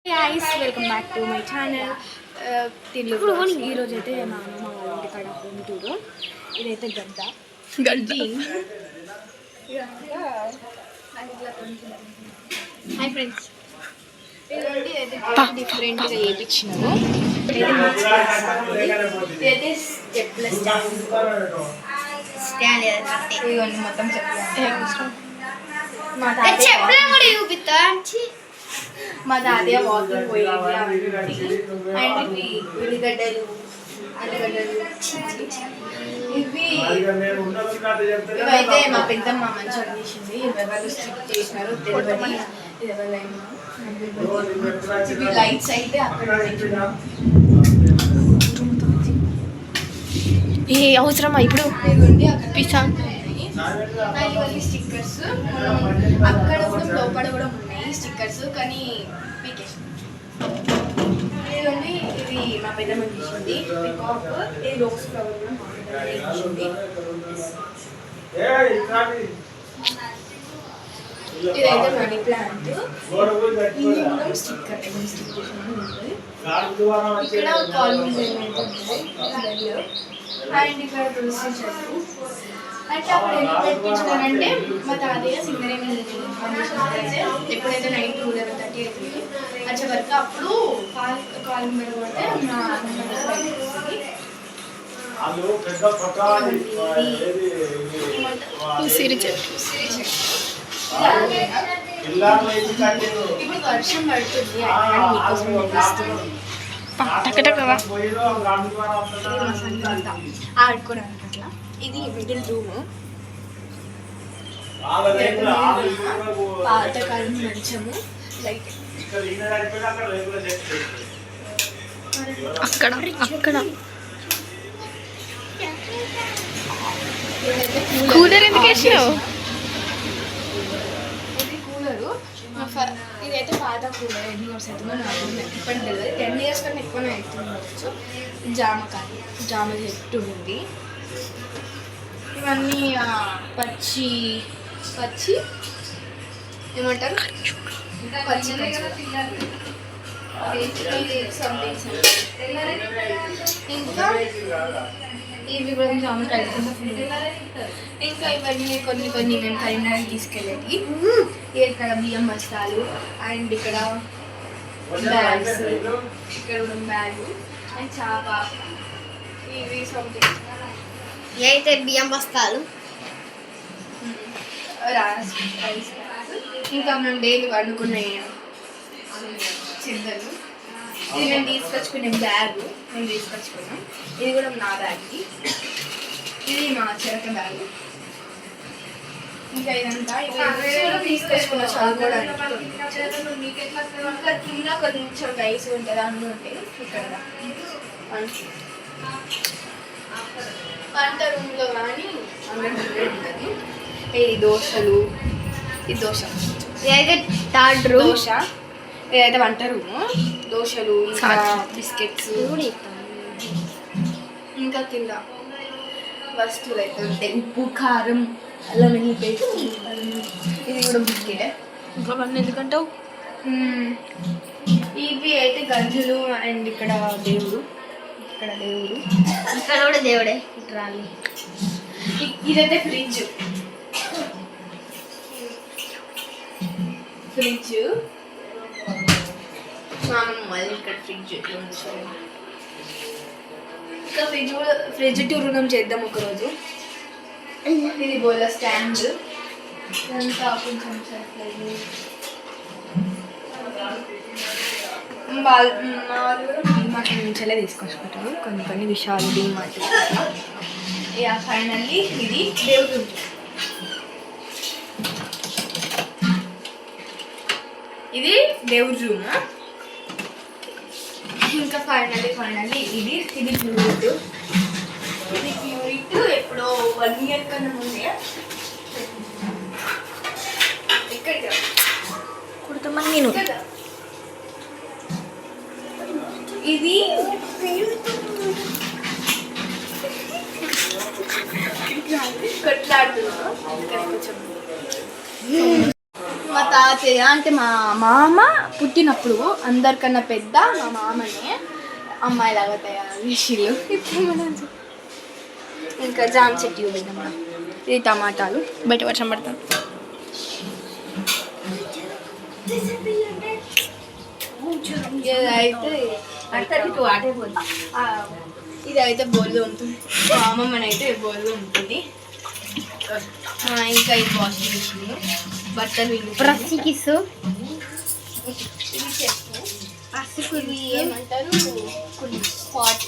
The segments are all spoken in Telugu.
guys, welcome back to my channel. ఈరోజు అయితే మా అమ్మ వాళ్ళ ఇంటికాడ హోమ్ టూర్. ఇదైతే గడ్డ హాయ్ ఫ్రెండ్స్, ఇదండి అయితే డిఫరెంట్గా చేయించినాము. ఇదైతే స్టెప్లెస్ స్టాండ్ ఇవన్నీ మొత్తం మా తాతయ్య వాకింగ్ పోయేది అండ్ ఉల్లిగడ్డలు ఇవైతే మా పెద్దమ్మ మంచిగా చేసింది. ఎవరు స్టిక్ చేసినారు తెలియదు. లైట్స్ అయితే అక్కడ ఏ అవసరమా ఇప్పుడు పిసా స్టిక్కర్స్ అక్కడ కూడా లోపల కూడా ఉన్నాయి స్టిక్కర్స్, కానీ ఇదిగోండి ఇది మా పెద్దమ్మ తీసింది. ఇది రోజ్ ఫ్లవర్ కూడా మా పెద్దమ్మ తీసింది. ఇదైతే మనీ ప్లాంట్, ఇది కూడా స్టిక్కర్ స్టిక్ చేసిన ఇక్కడ కాలనీ అండ్ ఇక్కడ తులసి చెట్టు. అంటే అప్పుడు ఎందుకు పెట్టించుకోనంటే మా తాతయ్య సింగరేణి ఎప్పుడైతే 9 to 11:30 అవుతుంది వచ్చే వరకు అప్పుడు కాలు మీద పడితే మా ఇప్పుడు వర్షం పడుతుంది ఆడుకోవడానికి అట్లా. ఇది మిడిల్ రూమ్, పాతకాలం మంచము, లైట్ అక్కడ అక్కడ కూలర్ ఎందుకు వేసినావు? ఇది కూలరు. ఇదైతే పాత కూలర్, ఎన్ని ఇయర్స్ అవుతుందో నాకు ఇప్పటికి తెలియదు. 10 years కన్నా ఎక్కువనే అవుతుండవచ్చు. జామ చెట్టు ఉంది. ఇవన్నీ పచ్చి పచ్చి ఏమంటారు పచ్చి ఇంకా ఇవి కూడా జామకాయ. ఇంకా ఇవన్నీ కొన్ని మేము కరీంనగర్ తీసుకెళ్ళేది. ఇక్కడ బియ్యం బస్తాలు అండ్ ఇక్కడ బ్యాగ్స్, ఇక్కడ బ్యాగ్ అండ్ చాప, ఇవి సంథింగ్ అయితే బియ్యం బస్తాలు, రైస్. ఇంకా మేము డైలీ వండుకునే చిద్దలు. ఇది మేము తీసుకొచ్చుకునే బ్యాగ్, మేము తీసుకొచ్చుకున్నాం. ఇది కూడా నా బ్యాగ్కి. ఇది మా చెరక బ్యాగ్. ఇంకా ఇదంతా తీసుకొచ్చుకున్న చదువుకోవడానికి. ఇంకా కింద కొంచెం రైస్ ఉంటుంది, అన్నీ ఉంటాయి ఇక్కడ వంట రూమ్లో. కానీ అందరూ ఉంటుంది. ఇది దోశలు, ఇది దోశ, ఇదైతే థర్డ్ రూమ్ దోశ. ఇదైతే వంట రూము. దోశలు, ఇంకా బిస్కెట్స్, ఇంకా కింద వస్తువులు అయితే ఉంటాయి. ఉప్పు, కారం, అల్లం వెల్లుల్లి పేస్ట్. ఇది కూడా బిస్కెట్. ఇంకా వన్ ఎందుకంటావు? ఇవి అయితే గంజులు అండ్ ఇక్కడ దేవుడు, ఇక్కడ దేవుడు, ఇక్కడ కూడా దేవుడే. ఇట్రాలి. ఇదైతే ఫ్రిడ్జ్. మళ్ళీ ఇక్కడ ఫ్రిడ్జ్. ఇంకా ఫ్రిడ్జ్ టూర్ మనం చేద్దాం ఒకరోజు. ఇది బోల స్టాండ్. ఇదంతా కొంచెం వాళ్ళు డీమార్ట్ నుంచెల్లే తీసుకొచ్చుకుంటాము కొన్ని విషయాలు. డీమార్ట్ ఫైనల్లీ ఇది దేవుడు. ఇది దేవుడి రూమ్. ఇంకా ఫైనల్లీ ఇది ప్యూరిట్. ఇది ప్యూరిట్ ఎప్పుడో 1 year కన్నా ముందే ఇక్కడ కుడతామని నేను. ఇది కొట్లాడుతున్నాను. మా తాతయ్య అంటే మా మామ పుట్టినప్పుడు అందరికన్నా పెద్ద మా మామనే అమ్మాయిలాగా తయారు చేసిళ్ళు. ఇప్పుడు మనం ఇంకా జామ చెట్టు చూద్దాం. ఇది టమాటాలు బయట వర్షం పడతాం. ఇదైతే బోల్లు ఉంటుంది, మా అమ్మమ్మనైతే బోల్లు ఉంటుంది. ఇంకా ఇది వాషింగ్ మిషన్, బట్టలు ఇది ఏమంటారు హాట్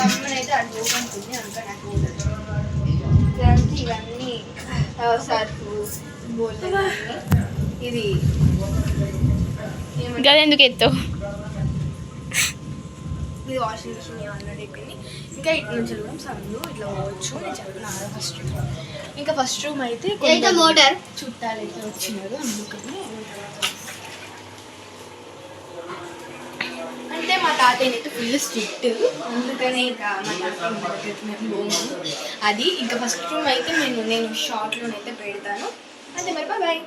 అమ్మనైతే అది పోగంటుంది. అందుకని నాకు ఇవన్నీ సర్ఫు బోల్. ఇది ఎందుకు ఎత్తావు? ఇది వాషింగ్ మిషన్ ఆల్రెడీ అయిపోయింది. ఇంకా ఇటు నుంచి కూడా సందు ఇట్లా పోవచ్చు. నేను చెప్తున్నాను ఫస్ట్ రూమ్ అయితే మోటార్ చుట్టాలు అయితే వచ్చినారు. అందుకని అంటే మా తాతయ్య అయితే ఫుల్ స్ట్రిక్ట్, అందుకనే ఇంకా మా తాతయ్య పోము. అది ఇంకా ఫస్ట్ రూమ్ అయితే నేను షార్ట్లోనైతే పెడతాను. అంతే మరి బాయ్.